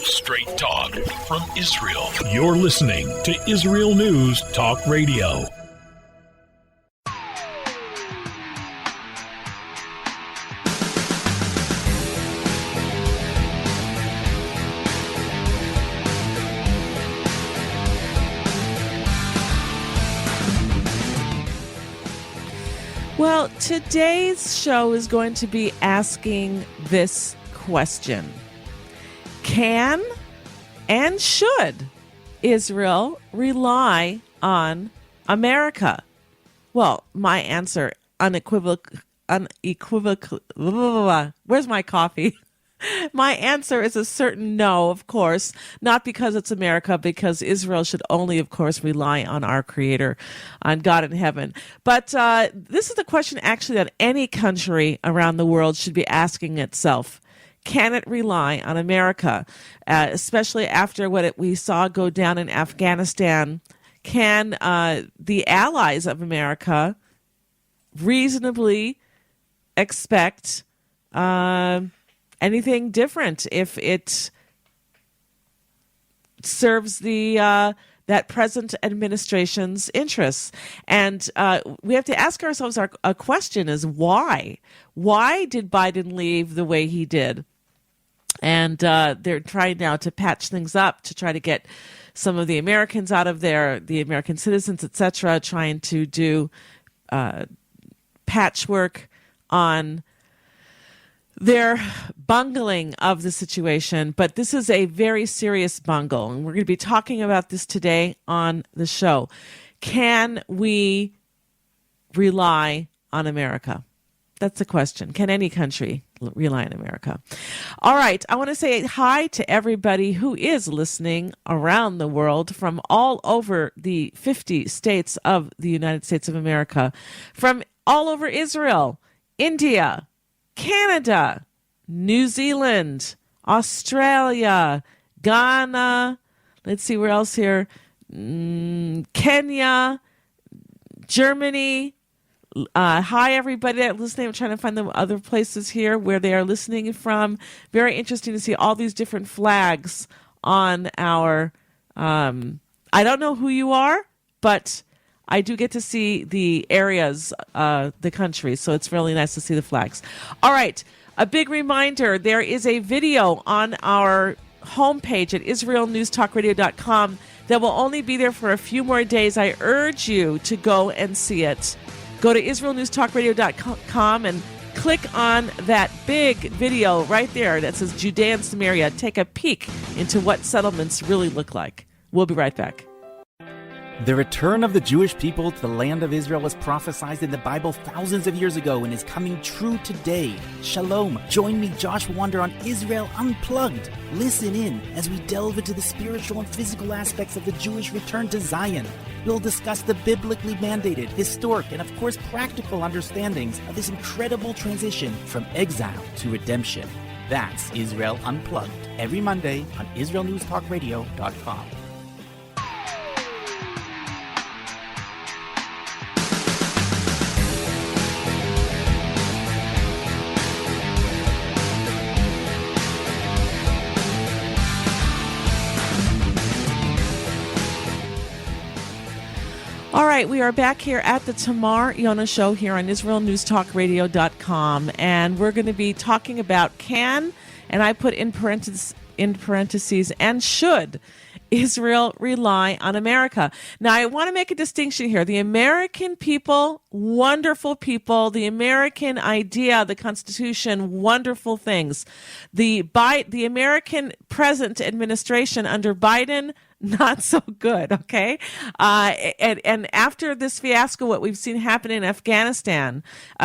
Straight talk from Israel. You're listening to Israel News Talk Radio. Well, today's show is going to be asking this question. Can and should Israel rely on America? Well, my answer unequivocal. Where's my coffee? My answer is a certain no, of course, not because it's America, because Israel should only, of course, rely on our Creator, on God in heaven. But this is the question actually that any country around the world should be asking itself. Can it rely on America, especially after what we saw go down in Afghanistan? Can the allies of America reasonably expect anything different if it serves that present administration's interests? And we have to ask ourselves a question is why? Why did Biden leave the way he did? And they're trying now to patch things up to try to get some of the Americans out of there, the American citizens, etc., trying to do patchwork on their bungling of the situation. But this is a very serious bungle, and we're going to be talking about this today on the show. Can we rely on America? That's the question. Can any country rely on America? All right. I want to say hi to everybody who is listening around the world from all over the 50 states of the United States of America, from all over Israel, India, Canada, New Zealand, Australia, Ghana, let's see where else here, Kenya, Germany. Hi, everybody that's listening. I'm trying to find the other places here where they are listening from. Very interesting to see all these different flags on our, I don't know who you are, but I do get to see the areas, the countries, so it's really nice to see the flags. All right, a big reminder, there is a video on our homepage at israelnewstalkradio.com that will only be there for a few more days. I urge you to go and see it. Go to israelnewstalkradio.com and click on that big video right there that says Judea and Samaria. Take a peek into what settlements really look like. We'll be right back. The return of the Jewish people to the land of Israel was prophesied in the Bible thousands of years ago and is coming true today. Shalom. Join me, Josh Wander, on Israel Unplugged. Listen in as we delve into the spiritual and physical aspects of the Jewish return to Zion. We'll discuss the biblically mandated, historic, and of course practical understandings of this incredible transition from exile to redemption. That's Israel Unplugged, every Monday on IsraelNewsTalkRadio.com. All right, we are back here at the Tamar Yonah Show here on IsraelNewsTalkRadio.com, and we're going to be talking about can, and I put in parentheses, and should Israel rely on America? Now, I want to make a distinction here. The American people, wonderful people. The American idea, the Constitution, wonderful things. The American present administration under Biden, not so good, okay? And after this fiasco, what we've seen happen in Afghanistan,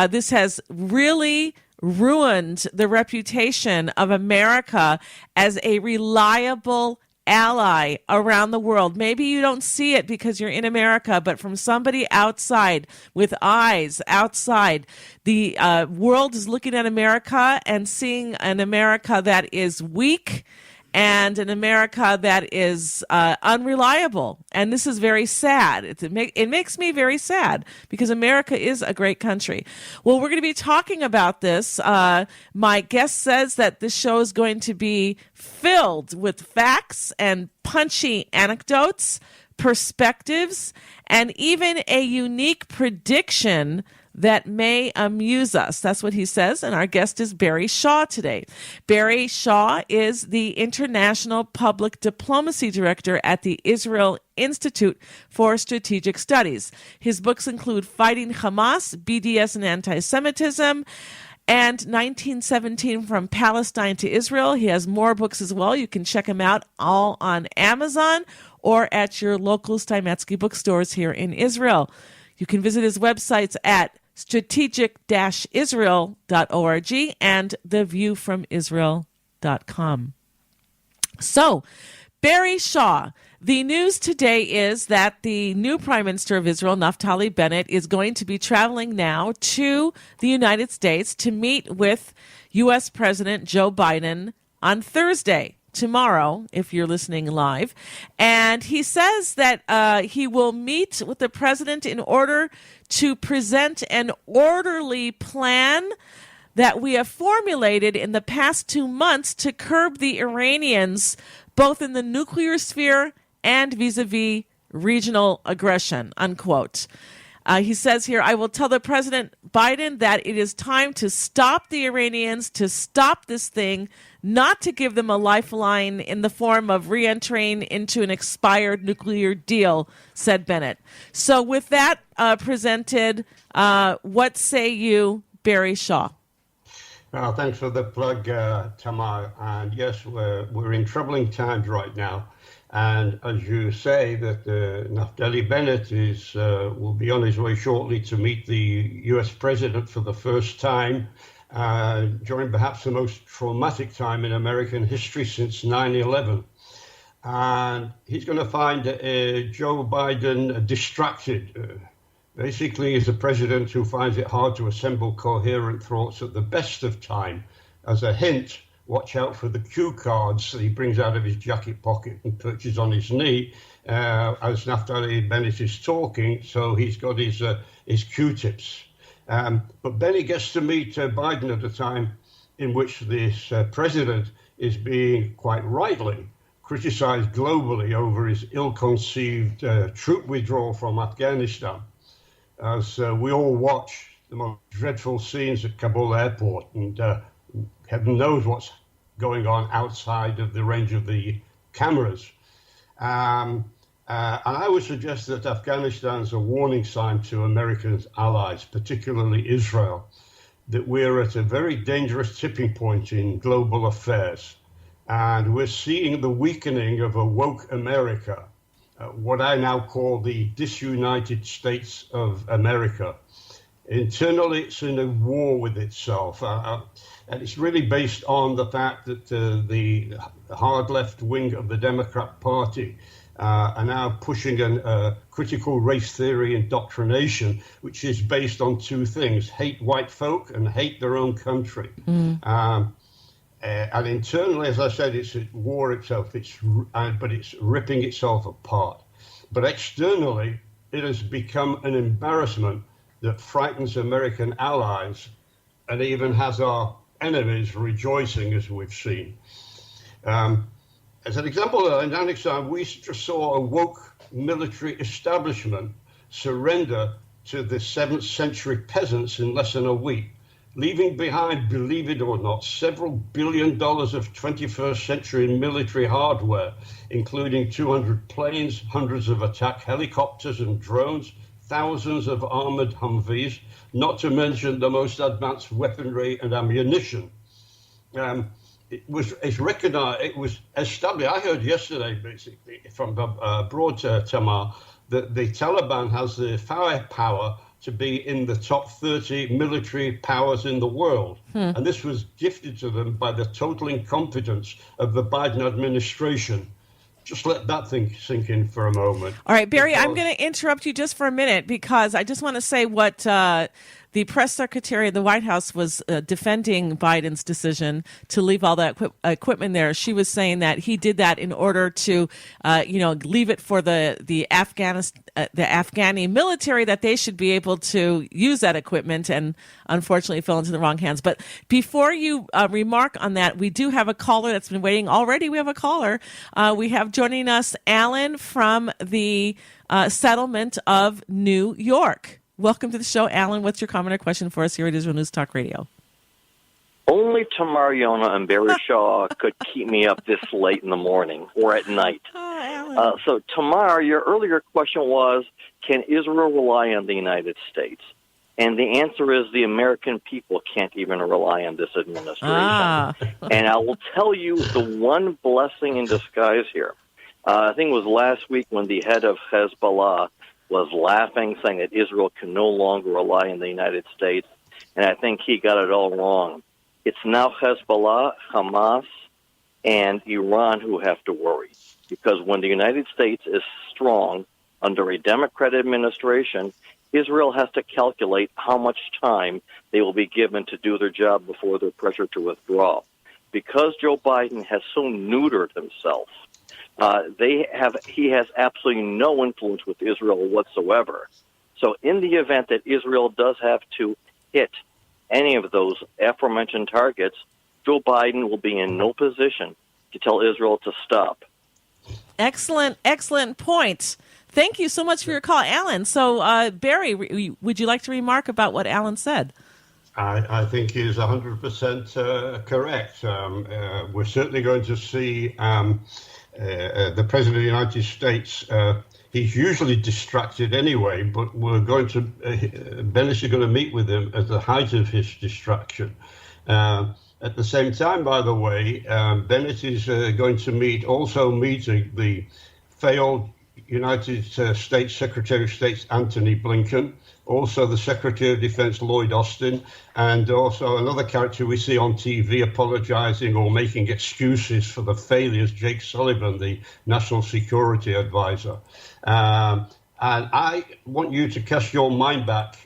this has really ruined the reputation of America as a reliable ally around the world. Maybe you don't see it because you're in America, but from somebody outside with eyes outside, the world is looking at America and seeing an America that is weak and an America that is unreliable. And this is very sad. It makes me very sad because America is a great country. Well, we're going to be talking about this. My guest says that this show is going to be filled with facts and punchy anecdotes, perspectives, and even a unique prediction that may amuse us. That's what he says, and our guest is Barry Shaw today. Barry Shaw is the International Public Diplomacy Director at the Israel Institute for Strategic Studies. His books include Fighting Hamas, BDS and Anti-Semitism, and 1917 From Palestine to Israel. He has more books as well. You can check him out all on Amazon or at your local Steinmetzky bookstores here in Israel. You can visit his websites at strategic-israel.org and theviewfromisrael.com. So, Barry Shaw, the news today is that the new Prime Minister of Israel, Naftali Bennett, is going to be traveling now to the United States to meet with U.S. President Joe Biden on Thursday, tomorrow, if you're listening live. And he says that he will meet with the president in order to present an orderly plan that we have formulated in the past 2 months to curb the Iranians, both in the nuclear sphere and vis-a-vis regional aggression, unquote. He says here, I will tell the President Biden that it is time to stop the Iranians, to stop this thing, not to give them a lifeline in the form of re-entering into an expired nuclear deal, said Bennett. So with that presented, what say you, Barry Shaw? Well, thanks for the plug, Tamar. And yes, we're in troubling times right now. And as you say, that Naftali Bennett will be on his way shortly to meet the U.S. president for the first time during perhaps the most traumatic time in American history since 9/11. And he's going to find Joe Biden distracted. Basically, he's a president who finds it hard to assemble coherent thoughts at the best of time. As a hint, watch out for the cue cards that he brings out of his jacket pocket and perches on his knee as Naftali Bennett is talking. So he's got his Q-tips. But Bennett gets to meet Biden at a time in which this president is being quite rightly criticized globally over his ill-conceived troop withdrawal from Afghanistan. As we all watch the most dreadful scenes at Kabul airport, and heaven knows what's going on outside of the range of the cameras. And I would suggest that Afghanistan's a warning sign to American allies, particularly Israel, that we're at a very dangerous tipping point in global affairs. And we're seeing the weakening of a woke America, what I now call the disunited States of America. Internally, it's in a war with itself. And it's really based on the fact that the hard left wing of the Democrat Party are now pushing a critical race theory indoctrination, which is based on two things: hate white folk and hate their own country. And internally, as I said, it's a war itself, but it's ripping itself apart. But externally, it has become an embarrassment that frightens American allies and even has our enemies rejoicing, as we've seen. As an example, in Afghanistan, we just saw a woke military establishment surrender to the 7th century peasants in less than a week, leaving behind, believe it or not, several $1 billion of 21st century military hardware, including 200 planes, hundreds of attack helicopters and drones, thousands of armored Humvees, not to mention the most advanced weaponry and ammunition. It was established. I heard yesterday, basically, from abroad, Tamar, that the Taliban has the firepower to be in the top 30 military powers in the world. And this was gifted to them by the total incompetence of the Biden administration. Just let that thing sink in for a moment. All right, Barry, I'm going to interrupt you just for a minute because I just want to say what the press secretary of the White House was defending Biden's decision to leave all that equipment there. She was saying that he did that in order to, leave it for the Afghani military, that they should be able to use that equipment, and unfortunately fell into the wrong hands. But before you remark on that, we do have a caller that's been waiting already. We have a caller. We have joining us Alan from the settlement of New York. Welcome to the show, Alan. What's your comment or question for us here at Israel News Talk Radio? Only Tamar, Yonah, and Barry Shaw could keep me up this late in the morning or at night. Oh, Alan. So, Tamar, your earlier question was, can Israel rely on the United States? And the answer is the American people can't even rely on this administration. And I will tell you the one blessing in disguise here. I think it was last week when the head of Hezbollah was laughing, saying that Israel can no longer rely on the United States, and I think he got it all wrong. It's now Hezbollah, Hamas, and Iran who have to worry, because when the United States is strong under a Democrat administration, Israel has to calculate how much time they will be given to do their job before they're pressured to withdraw. Because Joe Biden has so neutered himself, he has absolutely no influence with Israel whatsoever. So in the event that Israel does have to hit any of those aforementioned targets, Joe Biden will be in no position to tell Israel to stop. Excellent point. Thank you so much for your call, Alan. So, Barry, would you like to remark about what Alan said? I think he is 100% correct. We're certainly going to see the President of the United States. He's usually distracted anyway, but we're going to, Bennett is going to meet with him at the height of his distraction. At the same time, by the way, Bennett is going to meeting the failed United States Secretary of State Antony Blinken, also the Secretary of Defense Lloyd Austin, and also another character we see on TV apologizing or making excuses for the failures, Jake Sullivan, the National Security Advisor. And I want you to cast your mind back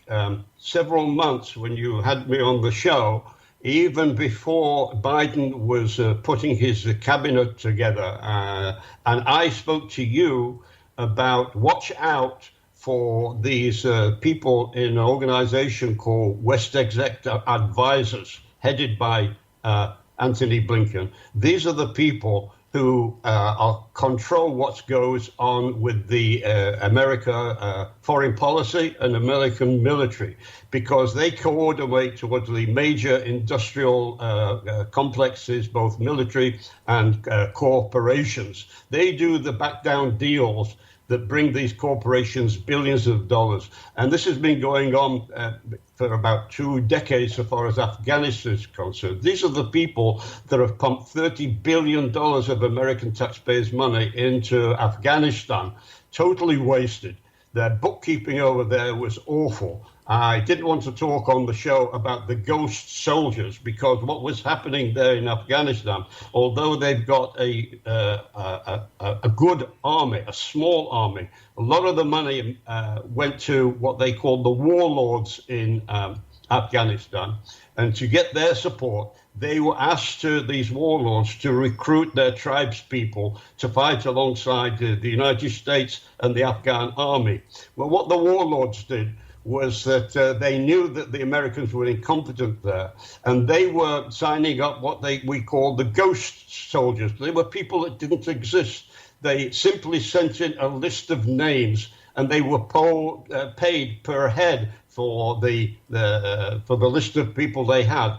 several months when you had me on the show, even before Biden was putting his cabinet together. And I spoke to you about watch out for these people in an organization called West Executive Advisors, headed by Antony Blinken. These are the people who control what goes on with the America foreign policy and American military, because they coordinate towards the major industrial complexes, both military and corporations. They do the back-down deals that bring these corporations billions of dollars. And this has been going on for about 2 decades so far as Afghanistan is concerned. These are the people that have pumped $30 billion of American taxpayers' money into Afghanistan, totally wasted. Their bookkeeping over there was awful. I didn't want to talk on the show about the ghost soldiers, because what was happening there in Afghanistan, although they've got a good army, a small army, a lot of the money went to what they called the warlords in Afghanistan. And to get their support, they were asked these warlords to recruit their tribespeople to fight alongside the United States and the Afghan army. Well, what the warlords did was that they knew that the Americans were incompetent there, and they were signing up what we call the ghost soldiers. They were people that didn't exist. They simply sent in a list of names, and they were paid per head for the list of people they had.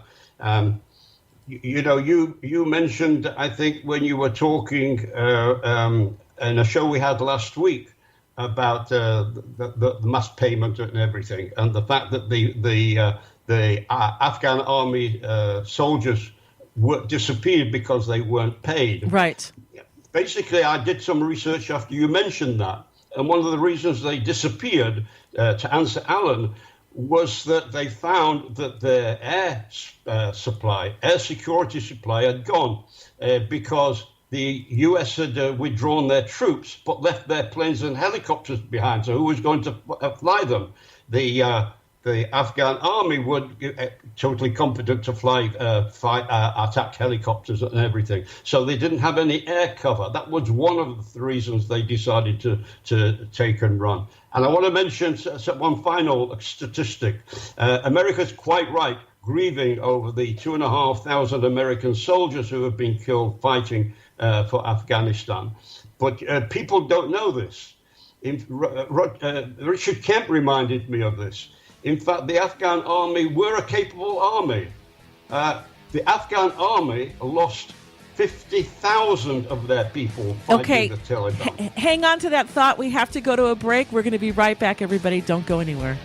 You mentioned, I think, when you were talking in a show we had last week, about the mass payment and everything, and the fact that the Afghan army soldiers disappeared because they weren't paid. Right. Basically, I did some research after you mentioned that, and one of the reasons they disappeared, to answer Alan, was that they found that their air security supply had gone because the U.S. had withdrawn their troops, but left their planes and helicopters behind. So who was going to fly them? The the Afghan army were totally competent to fly, attack helicopters and everything. So they didn't have any air cover. That was one of the reasons they decided to take and run. And I want to mention one final statistic. America's quite right, grieving over the 2,500 American soldiers who have been killed fighting for Afghanistan. But people don't know this. Richard Kemp reminded me of this. In fact, the Afghan army were a capable army. The Afghan army lost 50,000 of their people fighting the Taliban. Hang on to that thought. We have to go to a break. We're going to be right back, everybody. Don't go anywhere.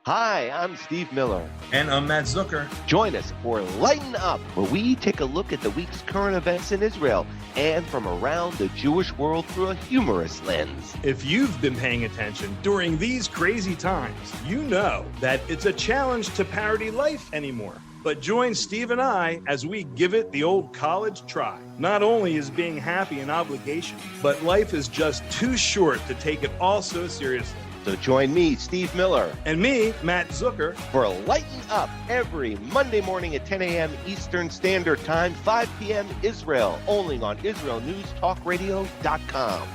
Hi, I'm Steve Miller. And I'm Matt Zucker. Join us for Lighten Up, where we take a look at the week's current events in Israel and from around the Jewish world through a humorous lens. If you've been paying attention during these crazy times, you know that it's a challenge to parody life anymore. But join Steve and I as we give it the old college try. Not only is being happy an obligation, but life is just too short to take it all so seriously. So join me, Steve Miller. And me, Matt Zucker. For Lighten Up every Monday morning at 10 a.m. Eastern Standard Time, 5 p.m. Israel, only on IsraelNewsTalkRadio.com.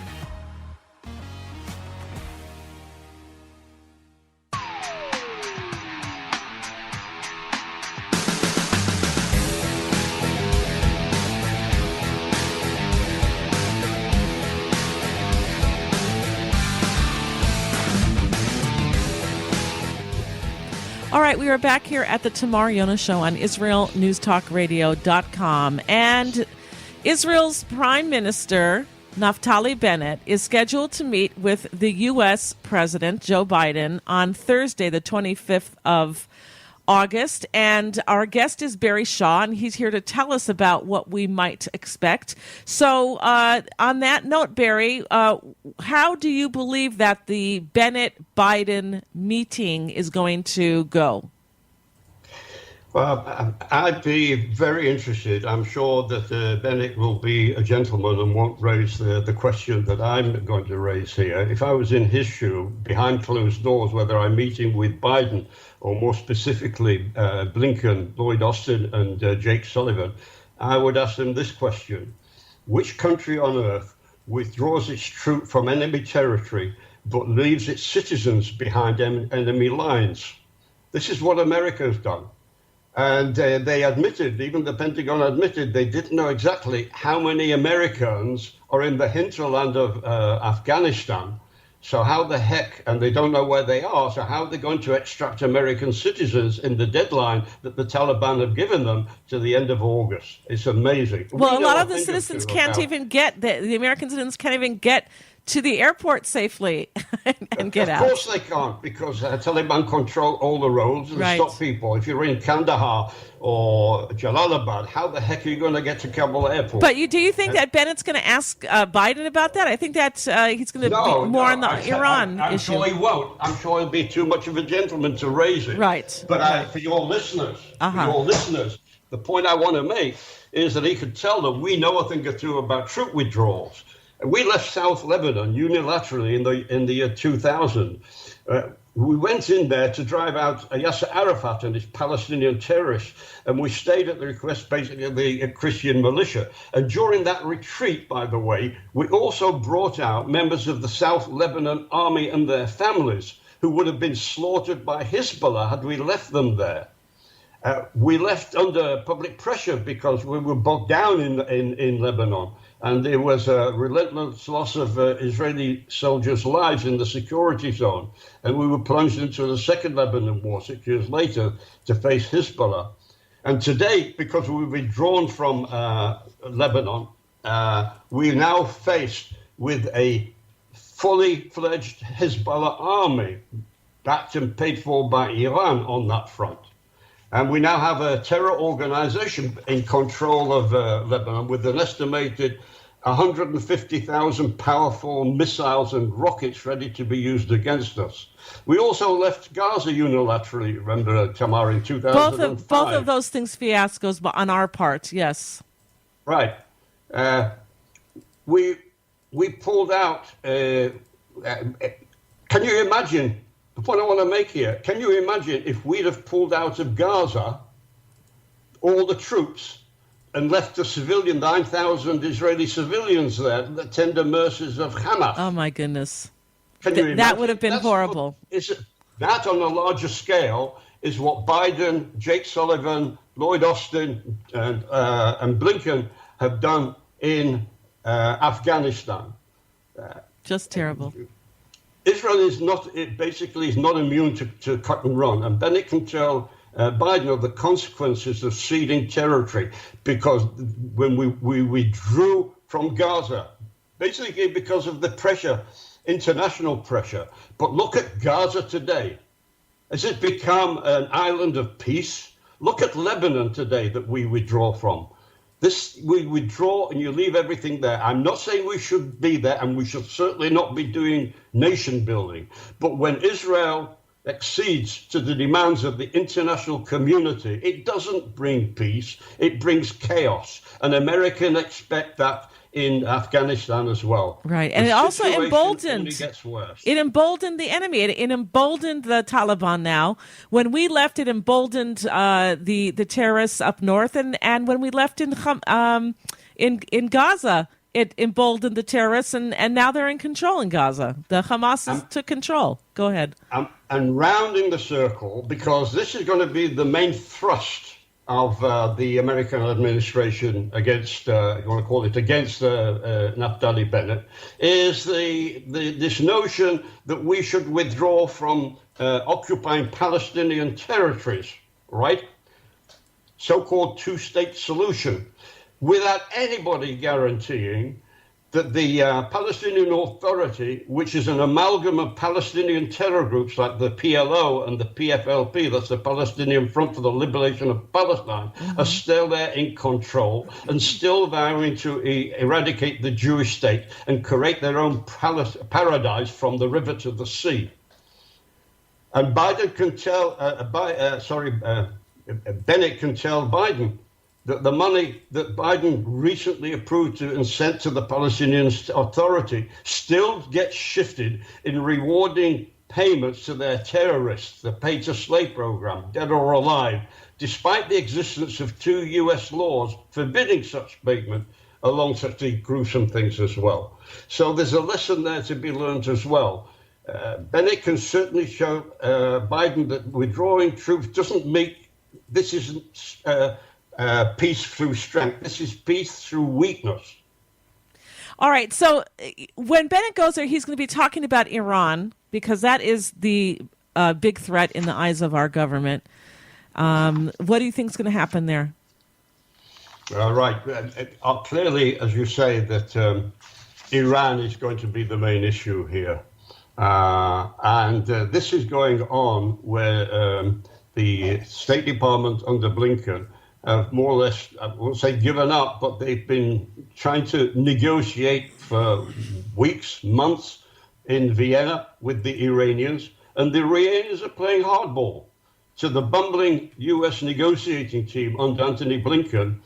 All right, we are back here at the Tamar Yonah Show on IsraelNewsTalkRadio.com. And Israel's Prime Minister, Naftali Bennett, is scheduled to meet with the U.S. President, Joe Biden, on Thursday, the 25th of August. And our guest is Barry Shaw, and he's here to tell us about what we might expect. So on that note, Barry, how do you believe that the Bennett-Biden meeting is going to go? Well, I'd be very interested. I'm sure that Bennett will be a gentleman and won't raise the question that I'm going to raise here. If I was in his shoe, behind closed doors, whether I'm meeting with Biden or more specifically Blinken, Lloyd Austin, and Jake Sullivan, I would ask them this question. Which country on earth withdraws its troops from enemy territory but leaves its citizens behind enemy lines? This is what America has done. And they admitted, even the Pentagon admitted, they didn't know exactly how many Americans are in the hinterland of Afghanistan. So how the heck, and they don't know where they are, so how are they going to extract American citizens in the deadline that the Taliban have given them to the end of August? It's amazing. Well, a lot of the citizens can't even get, the American citizens can't even get to the airport safely and get out. Of course they can't, because Taliban control all the roads and stop people. If you're in Kandahar or Jalalabad, how the heck are you going to get to Kabul airport? But do you think that Bennett's going to ask Biden about that? I think that he's going to be more on the Iran I'm issue. sure he won't. I'm sure he'll be too much of a gentleman to raise it. Right. But for your listeners, the point I want to make is that he could tell them we know a thing or two about troop withdrawals. We left South Lebanon unilaterally in the year 2000. We went in there to drive out Yasser Arafat and his Palestinian terrorists, and we stayed at the request, basically, of the Christian militia. And during that retreat, by the way, we also brought out members of the South Lebanon army and their families who would have been slaughtered by Hezbollah had we left them there. We left under public pressure because we were bogged down in Lebanon. And there was a relentless loss of Israeli soldiers' lives in the security zone. And we were plunged into the Second Lebanon War 6 years later to face Hezbollah. And today, because we've withdrawn from Lebanon, we're now faced with a fully fledged Hezbollah army, backed and paid for by Iran on that front. And we now have a terror organization in control of Lebanon with an estimated 150,000 powerful missiles and rockets ready to be used against us. We also left Gaza unilaterally, remember, Tamar, in 2005. Both of those things fiascos on our part, yes. Right. We pulled out. Can you imagine, the point I want to make here, can you imagine if we'd have pulled out of Gaza all the troops and left the 9,000 Israeli civilians there, the tender mercies of Hamas? Oh, my goodness. That would have been horrible. That on a larger scale is what Biden, Jake Sullivan, Lloyd Austin, and Blinken have done in Afghanistan. Just terrible. Israel is not immune to cut and run. And Bennett can tell Biden of the consequences of ceding territory, because when we withdrew from Gaza, basically because of the pressure, international pressure. But look at Gaza today. Has it become an island of peace? Look at Lebanon today that we withdraw from. We withdraw and you leave everything there. I'm not saying we should be there, and we should certainly not be doing nation building. But when Israel accedes to the demands of the international community, it doesn't bring peace, it brings chaos. And Americans expect that in Afghanistan as well. Right, and it also emboldened. It gets worse. It emboldened the enemy. It emboldened the Taliban. Now, when we left, it emboldened the terrorists up north, and when we left in Gaza, it emboldened the terrorists, and now they're in control in Gaza. The Hamas took control. Go ahead. And rounding the circle, because this is going to be the main thrust of the American administration against, if you want to call it, against Naftali Bennett, is this notion that we should withdraw from occupying Palestinian territories, right? So-called two-state solution, without anybody guaranteeing that the Palestinian Authority, which is an amalgam of Palestinian terror groups like the PLO and the PFLP, that's the Palestinian Front for the Liberation of Palestine, are still there in control and still vowing to eradicate the Jewish state and create their own paradise from the river to the sea. And Biden can tell, Bennett can tell Biden that the money that Biden recently approved and sent to the Palestinian Authority still gets shifted in rewarding payments to their terrorists, the pay-to-slay program, dead or alive, despite the existence of 2 U.S. laws forbidding such payment, along such gruesome things as well. So there's a lesson there to be learned as well. Bennett can certainly show Biden that withdrawing troops doesn't make, this isn't peace through strength. This is peace through weakness. All right. So when Bennett goes there, he's going to be talking about Iran, because that is the big threat in the eyes of our government. What do you think is going to happen there? Right. Clearly, as you say, that Iran is going to be the main issue here. And this is going on where the State Department under Blinken have more or less, I won't say given up, but they've been trying to negotiate for weeks, months in Vienna with the Iranians. And the Iranians are playing hardball. To the bumbling U.S. negotiating team under Antony Blinken,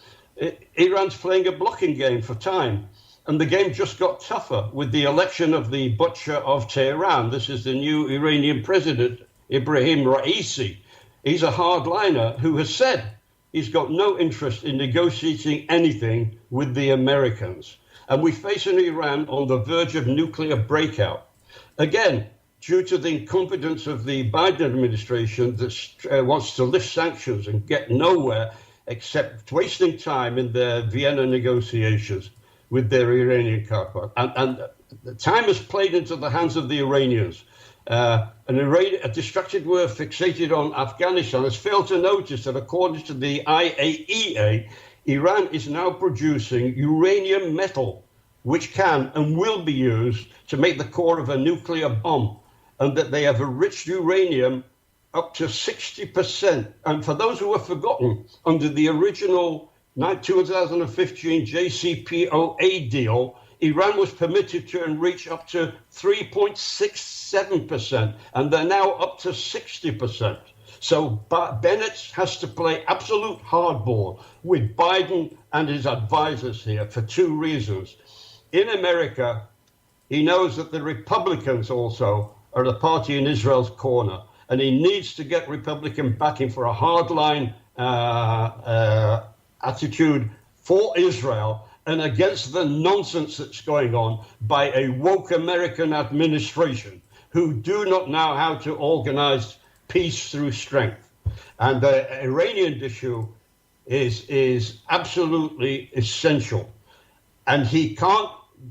Iran's playing a blocking game for time. And the game just got tougher with the election of the butcher of Tehran. This is the new Iranian president, Ibrahim Raisi. He's a hardliner who has said he's got no interest in negotiating anything with the Americans. And we face an Iran on the verge of nuclear breakout. Again, due to the incompetence of the Biden administration that wants to lift sanctions and get nowhere except wasting time in their Vienna negotiations with their Iranian counterpart. And the time has played into the hands of the Iranians. A distracted world fixated on Afghanistan has failed to notice that according to the IAEA, Iran is now producing uranium metal, which can and will be used to make the core of a nuclear bomb, and that they have enriched uranium up to 60%. And for those who have forgotten, under the original 2015 JCPOA deal, Iran was permitted to reach up to 3.67%, and they're now up to 60%. So Bennett has to play absolute hardball with Biden and his advisors here for two reasons. In America, he knows that the Republicans also are the party in Israel's corner, and he needs to get Republican backing for a hardline attitude for Israel and against the nonsense that's going on by a woke American administration who do not know how to organize peace through strength. And the Iranian issue is absolutely essential. And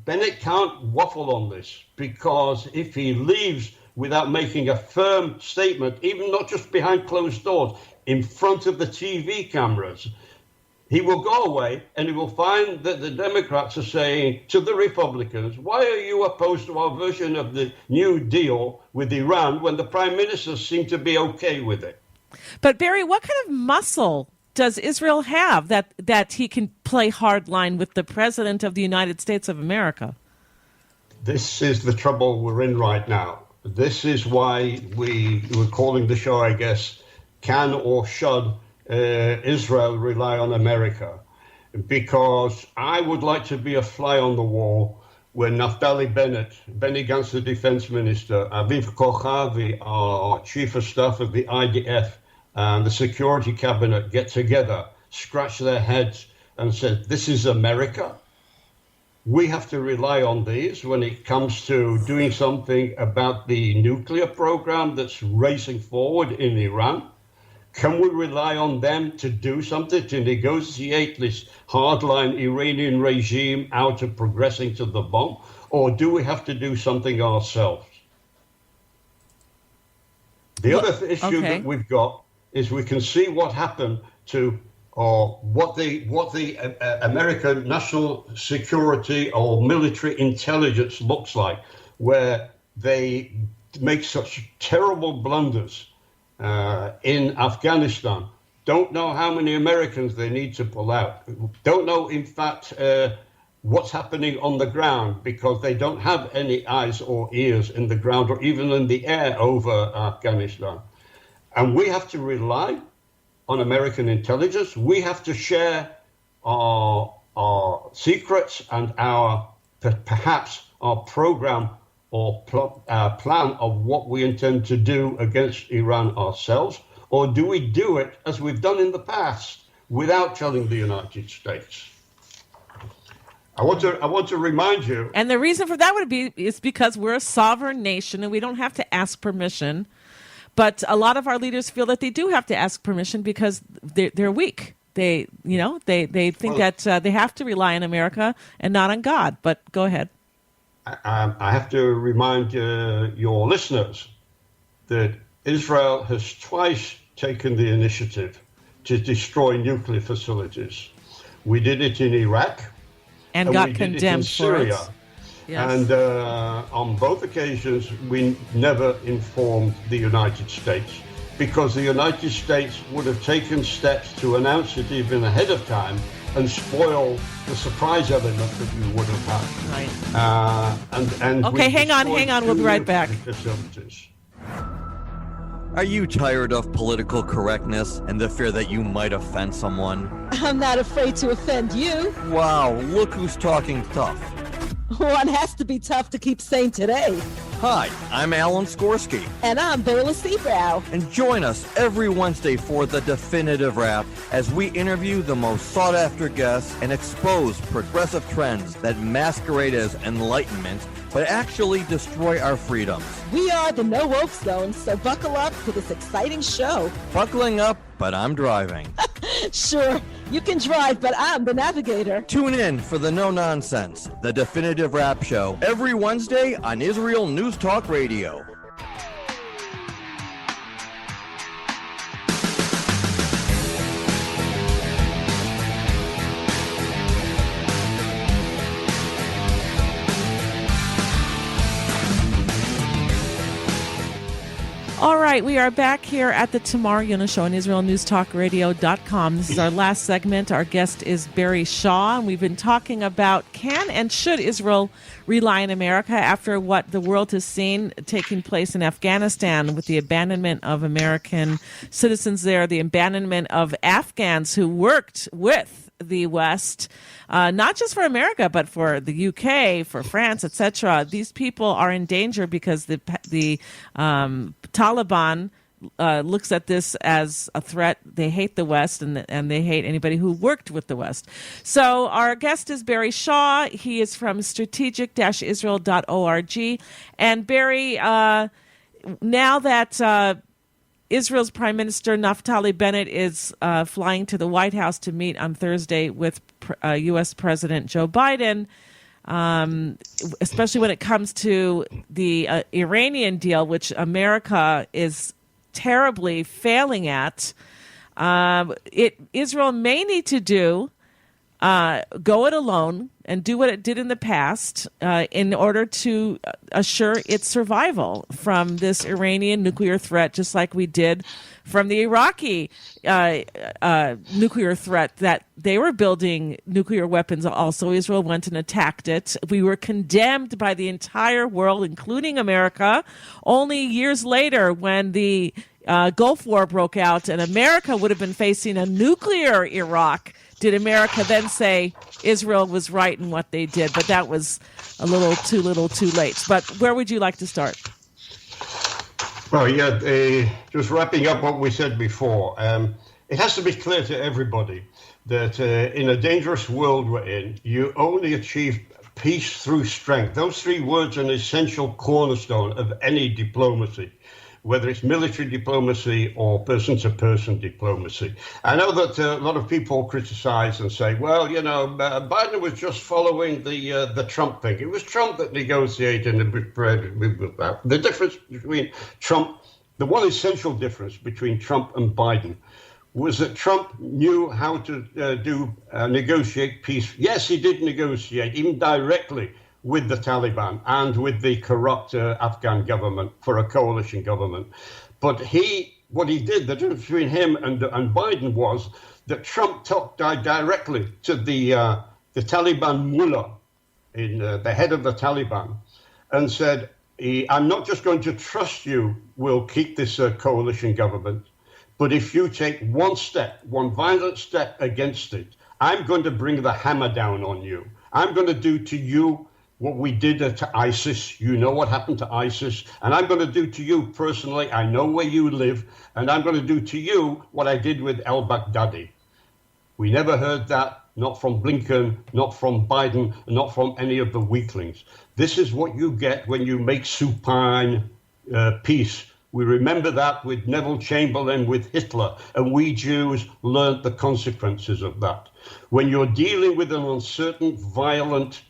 Bennett can't waffle on this, because if he leaves without making a firm statement, even not just behind closed doors, in front of the TV cameras, he will go away and he will find that the Democrats are saying to the Republicans, why are you opposed to our version of the New Deal with Iran when the prime minister seemed to be okay with it? But Barry, what kind of muscle does Israel have that he can play hardline with the president of the United States of America? This is the trouble we're in right now. This is why we were calling the show, I guess, Can or Should Israel rely on America? Because I would like to be a fly on the wall when Naftali Bennett, Benny Gantz, the defense minister, Aviv Kochavi, our chief of staff of the IDF, and the security cabinet get together, scratch their heads and say, this is America. We have to rely on these when it comes to doing something about the nuclear program that's racing forward in Iran. Can we rely on them to do something, to negotiate this hardline Iranian regime out of progressing to the bomb? Or do we have to do something ourselves? The other issue that we've got is we can see what happened to, or what the American national security or military intelligence looks like, where they make such terrible blunders in Afghanistan. Don't know how many Americans they need to pull out. Don't know, in fact, what's happening on the ground, because they don't have any eyes or ears in the ground or even in the air over Afghanistan. And we have to rely on American intelligence. We have to share our secrets and perhaps our program or plan of what we intend to do against Iran ourselves? Or do we do it as we've done in the past without telling the United States? I want to remind you. And the reason for that is because we're a sovereign nation and we don't have to ask permission. But a lot of our leaders feel that they do have to ask permission because they're weak. They think that they have to rely on America and not on God. But go ahead. I have to remind your listeners that Israel has twice taken the initiative to destroy nuclear facilities. We did it in Iraq. And got condemned in Syria. for it. Yes. And on both occasions, we never informed the United States, because the United States would have taken steps to announce it even ahead of time and spoil the surprise element that we would have had. Right. And okay, hang on. We'll be right back. Facilities. Are you tired of political correctness and the fear that you might offend someone? I'm not afraid to offend you. Wow, look who's talking tough. One has to be tough to keep sane today. Hi, I'm Alan Skorsky. And I'm Berla Seabrow. And join us every Wednesday for The Definitive Wrap as we interview the most sought-after guests and expose progressive trends that masquerade as enlightenment but actually destroy our freedoms. We are the No Woke Zone, so buckle up to this exciting show. Buckling up, but I'm driving. Sure, you can drive, but I'm the navigator. Tune in for the No Nonsense, The Definitive Wrap Show, every Wednesday on Israel News Talk Radio. All right, we are back here at the Tamar Yonah Show on IsraelNewsTalkRadio.com. This is our last segment. Our guest is Barry Shaw, and we've been talking about can and should Israel rely on America after what the world has seen taking place in Afghanistan with the abandonment of American citizens there, the abandonment of Afghans who worked with the West, not just for America, but for the UK, for France, etc. These people are in danger because the Taliban looks at this as a threat. They hate the West, and they hate anybody who worked with the West. So our guest is Barry Shaw. He is from strategic-israel.org. And Barry, now that Israel's Prime Minister Naftali Bennett is flying to the White House to meet on Thursday with U.S. President Joe Biden, especially when it comes to the Iranian deal, which America is terribly failing at. Israel may need to go it alone and do what it did in the past in order to assure its survival from this Iranian nuclear threat, just like we did from the Iraqi nuclear threat that they were building nuclear weapons. Also, Israel went and attacked it. We were condemned by the entire world, including America, only years later when the Gulf War broke out and America would have been facing a nuclear Iraq. Did America then say Israel was right in what they did? But that was a little too late. But where would you like to start? Well, yeah, just wrapping up what we said before, it has to be clear to everybody that in a dangerous world we're in, you only achieve peace through strength. Those three words are an essential cornerstone of any diplomacy, whether it's military diplomacy or person-to-person diplomacy. I know that a lot of people criticize and say, well, you know, Biden was just following the Trump thing. It was Trump that negotiated with that. The difference between Trump, the one essential difference between Trump and Biden was that Trump knew how to negotiate peace. Yes, he did negotiate, even directly, with the Taliban and with the corrupt Afghan government for a coalition government. But what he did, the difference between him and Biden was that Trump talked directly to the Taliban mullah, the head of the Taliban, and said, I'm not just going to trust you, we'll keep this coalition government, but if you take one violent step against it, I'm going to bring the hammer down on you. I'm going to do to you what we did to ISIS. You know what happened to ISIS. And I'm going to do to you personally. I know where you live. And I'm going to do to you what I did with al-Baghdadi. We never heard that, not from Blinken, not from Biden, not from any of the weaklings. This is what you get when you make supine peace. We remember that with Neville Chamberlain, with Hitler, and we Jews learned the consequences of that. When you're dealing with an uncertain, violent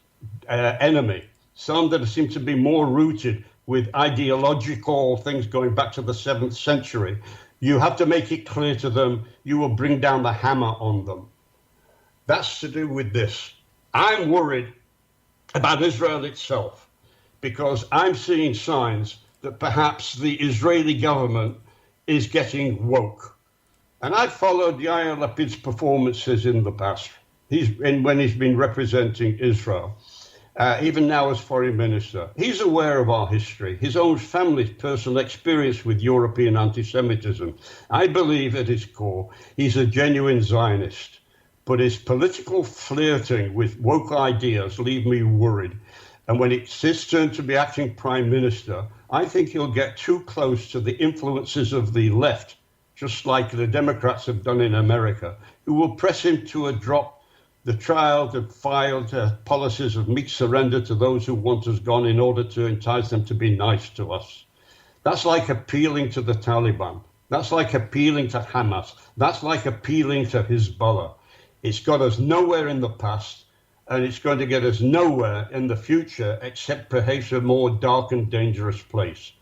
enemy, some that seem to be more rooted with ideological things going back to the 7th century, you have to make it clear to them you will bring down the hammer on them. That's to do with this. I'm worried about Israel itself because I'm seeing signs that perhaps the Israeli government is getting woke. And I've followed Yair Lapid's performances in the past. When he's been representing Israel. Even now as foreign minister. He's aware of our history, his own family's personal experience with European anti-Semitism. I believe at his core, he's a genuine Zionist. But his political flirting with woke ideas leave me worried. And when it's his turn to be acting prime minister, I think he'll get too close to the influences of the left, just like the Democrats have done in America, who will press him to drop the trial, the filed policies of meek surrender to those who want us gone in order to entice them to be nice to us. That's like appealing to the Taliban. That's like appealing to Hamas. That's like appealing to Hezbollah. It's got us nowhere in the past, and it's going to get us nowhere in the future, except perhaps a more dark and dangerous place.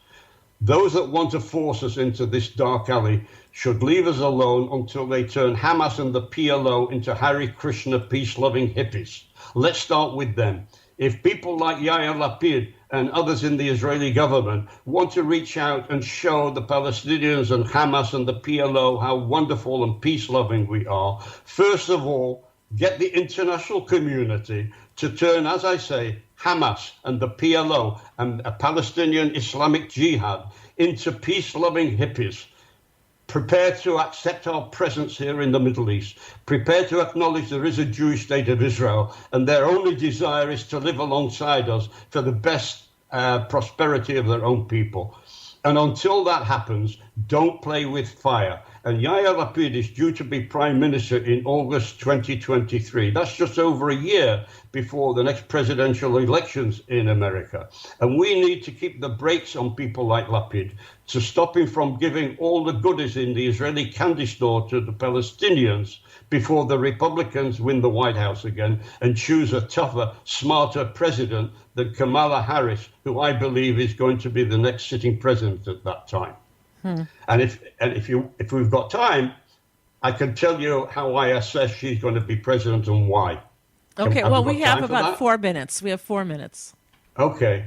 Those that want to force us into this dark alley should leave us alone until they turn Hamas and the PLO into Hare Krishna peace-loving hippies. Let's start with them. If people like Yair Lapid and others in the Israeli government want to reach out and show the Palestinians and Hamas and the PLO how wonderful and peace-loving we are, first of all, get the international community to turn, as I say, Hamas and the PLO and a Palestinian Islamic Jihad into peace-loving hippies, prepared to accept our presence here in the Middle East, prepared to acknowledge there is a Jewish state of Israel, and their only desire is to live alongside us for the best prosperity of their own people. And until that happens, don't play with fire. And Yair Lapid is due to be Prime Minister in August 2023. That's just over a year before the next presidential elections in America. And we need to keep the brakes on people like Lapid to stop him from giving all the goodies in the Israeli candy store to the Palestinians before the Republicans win the White House again and choose a tougher, smarter president than Kamala Harris, who I believe is going to be the next sitting president at that time. And if we've got time, I can tell you how I assess she's going to be president and why. Okay, well, we have about 4 minutes. We have 4 minutes. Okay.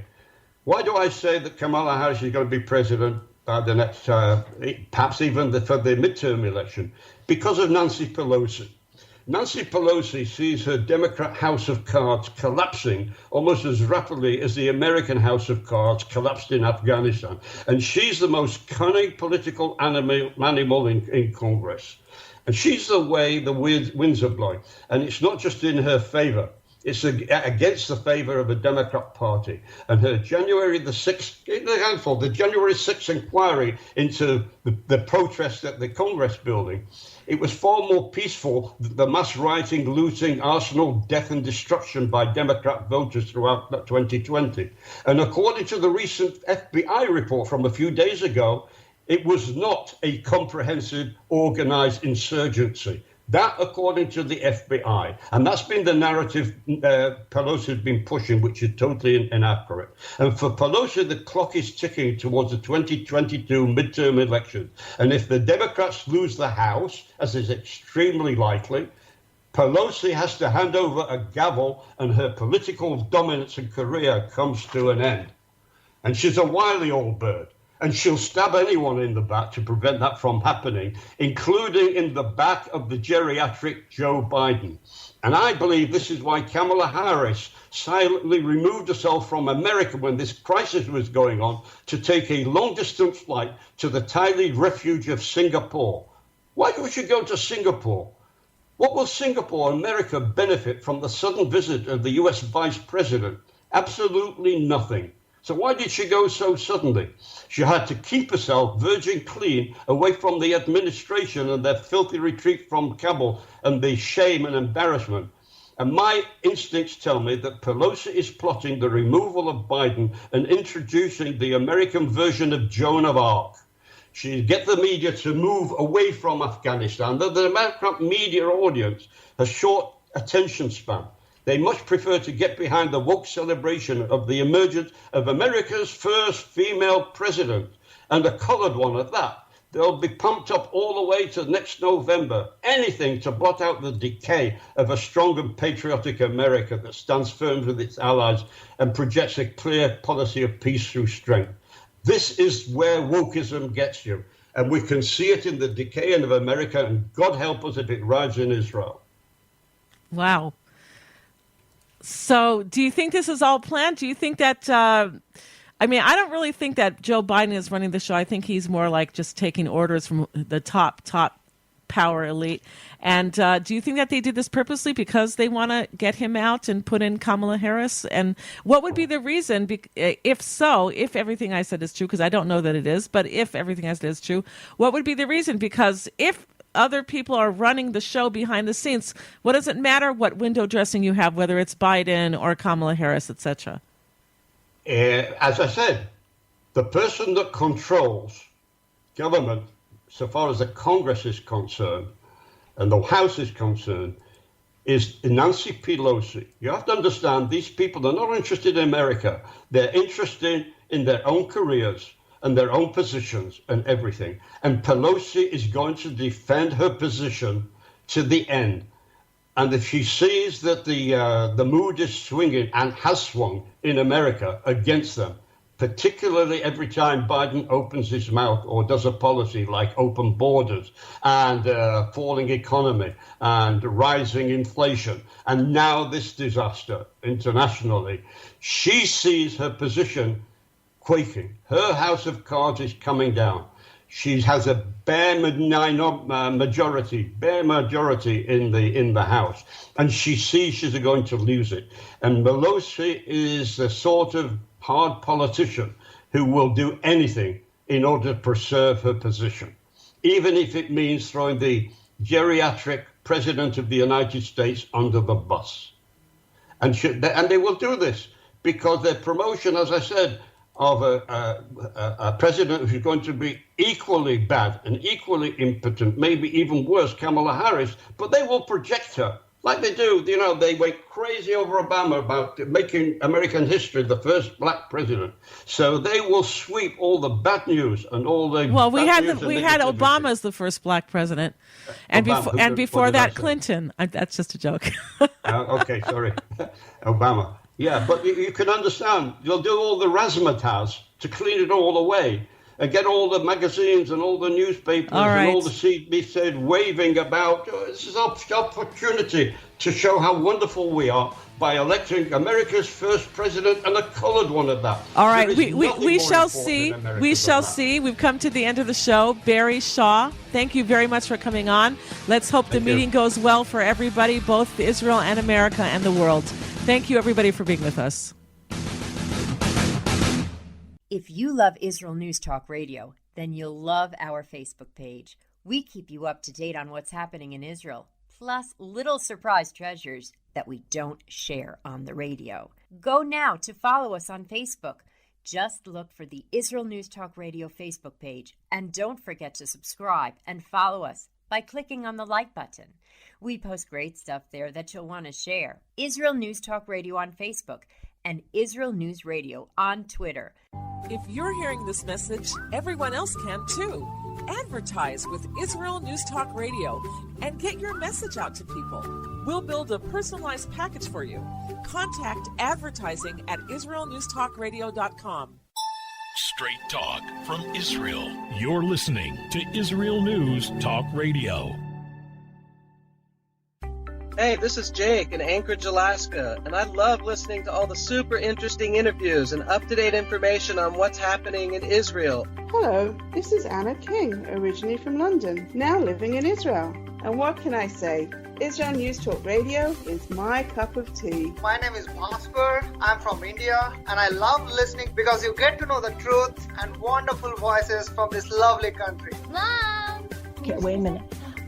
Why do I say that Kamala Harris is going to be president by the next, perhaps even for the midterm election? Because of Nancy Pelosi. Nancy Pelosi sees her Democrat House of Cards collapsing almost as rapidly as the American House of Cards collapsed in Afghanistan. And she's the most cunning political animal in Congress. And she's the way the winds are blowing. And it's not just in her favor. It's against the favor of the Democrat Party. And her January the 6th, the January 6th inquiry into the protests at the Congress building, it was far more peaceful than the mass rioting, looting, arsenal, death and destruction by Democrat voters throughout 2020. And according to the recent FBI report from a few days ago, it was not a comprehensive, organized insurgency. That, according to the FBI, and that's been the narrative Pelosi has been pushing, which is totally inaccurate. And for Pelosi, the clock is ticking towards the 2022 midterm election. And if the Democrats lose the House, as is extremely likely, Pelosi has to hand over a gavel and her political dominance and career comes to an end. And she's a wily old bird. And she'll stab anyone in the back to prevent that from happening, including in the back of the geriatric Joe Biden. And I believe this is why Kamala Harris silently removed herself from America when this crisis was going on to take a long-distance flight to the tiny refuge of Singapore. Why would she go to Singapore? What will Singapore, America, benefit from the sudden visit of the U.S. Vice President? Absolutely nothing. So why did she go so suddenly? She had to keep herself virgin clean away from the administration and their filthy retreat from Kabul and the shame and embarrassment. And my instincts tell me that Pelosi is plotting the removal of Biden and introducing the American version of Joan of Arc. She'll get the media to move away from Afghanistan. The American media audience has short attention span. They much prefer to get behind the woke celebration of the emergence of America's first female president, and a colored one at that. They'll be pumped up all the way to next November. Anything to blot out the decay of a strong and patriotic America that stands firm with its allies and projects a clear policy of peace through strength. This is where wokeism gets you. And we can see it in the decay of America, and God help us if it rides in Israel. Wow. So do you think this is all planned? Do you think that, I don't really think that Joe Biden is running the show. I think he's more like just taking orders from the top power elite. And do you think that they did this purposely because they want to get him out and put in Kamala Harris? And what would be the reason, if so, if everything I said is true, because I don't know that it is, but if everything I said is true, what would be the reason? Because if other people are running the show behind the scenes, what does it matter what window dressing you have, whether it's Biden or Kamala Harris, etc.? As I said, the person that controls government, so far as the Congress is concerned and the House is concerned, is Nancy Pelosi. You have to understand, these people are not interested in America. They're interested in their own careers and their own positions and everything. And Pelosi is going to defend her position to the end. And if she sees that the mood is swinging and has swung in America against them, particularly every time Biden opens his mouth or does a policy like open borders and falling economy and rising inflation, and now this disaster internationally, she sees her position quaking. Her house of cards is coming down. She has a bare majority in the House, and she sees she's going to lose it. And Pelosi is the sort of hard politician who will do anything in order to preserve her position, even if it means throwing the geriatric president of the United States under the bus. And they will do this because their promotion, as I said, of a president who's going to be equally bad and equally impotent, maybe even worse, Kamala Harris, but they will project her like they do. You know, they went crazy over Obama about making American history the first black president. So they will sweep all the bad news and all the we had Obama as the first black president, and before that Clinton. That's just a joke. Okay, sorry, Obama. Yeah, but you can understand. You'll do all the razzmatazz to clean it all away and get all the magazines and all the newspapers and all the CBC waving about, this is our opportunity to show how wonderful we are by electing America's first president and a colored one at that. All right, we shall see. We shall see. We've come to the end of the show. Barry Shaw, thank you very much for coming on. Let's hope the meeting goes well for everybody, both Israel and America and the world. Thank you, everybody, for being with us. If you love Israel News Talk Radio, then you'll love our Facebook page. We keep you up to date on what's happening in Israel, plus little surprise treasures that we don't share on the radio. Go now to follow us on Facebook. Just look for the Israel News Talk Radio Facebook page, and don't forget to subscribe and follow us by clicking on the like button. We post great stuff there that you'll want to share. Israel News Talk Radio on Facebook and Israel News Radio on Twitter. If you're hearing this message, everyone else can too. Advertise with Israel News Talk Radio and get your message out to people. We'll build a personalized package for you. Contact advertising at israelnewstalkradio.com. Straight talk from Israel. You're listening to Israel News Talk Radio. Hey, this is Jake in Anchorage, Alaska, and I love listening to all the super interesting interviews and up-to-date information on what's happening in Israel. Hello, this is Anna King, originally from London, now living in Israel. And what can I say? Israel News Talk Radio is my cup of tea. My name is Bhaskar. I'm from India, and I love listening because you get to know the truth and wonderful voices from this lovely country. Mom! Okay, wait a minute.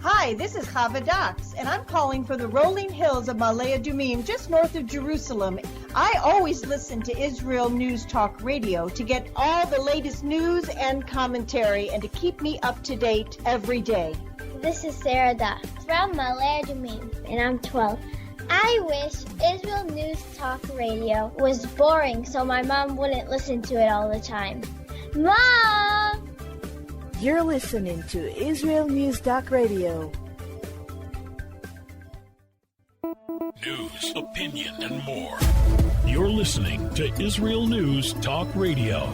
Hi, this is Chava Dax, and I'm calling for the rolling hills of Ma'ale Adumim, just north of Jerusalem. I always listen to Israel News Talk Radio to get all the latest news and commentary and to keep me up to date every day. This is Sarah Dax from Ma'ale Adumim, and I'm 12. I wish Israel News Talk Radio was boring so my mom wouldn't listen to it all the time. Mom! You're listening to Israel News Talk Radio. News, opinion, and more. You're listening to Israel News Talk Radio.